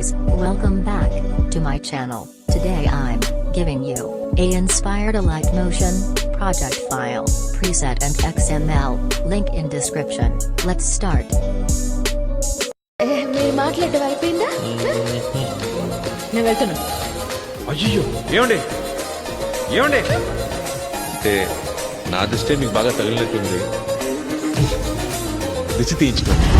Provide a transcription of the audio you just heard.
guys, welcome back to my channel. Today I'm giving you a inspired Alightmotion project file, preset and XML, link in description. Let's start. మీరు మాట్లాడటం అయిపోయిందా? నేను వెళ్తున్నా. అయ్యో ఏమండి ఏమండి అంటే నా దృష్టి మీకు బాగా తగిలినట్టుంది రుచి తీయించుకోండి.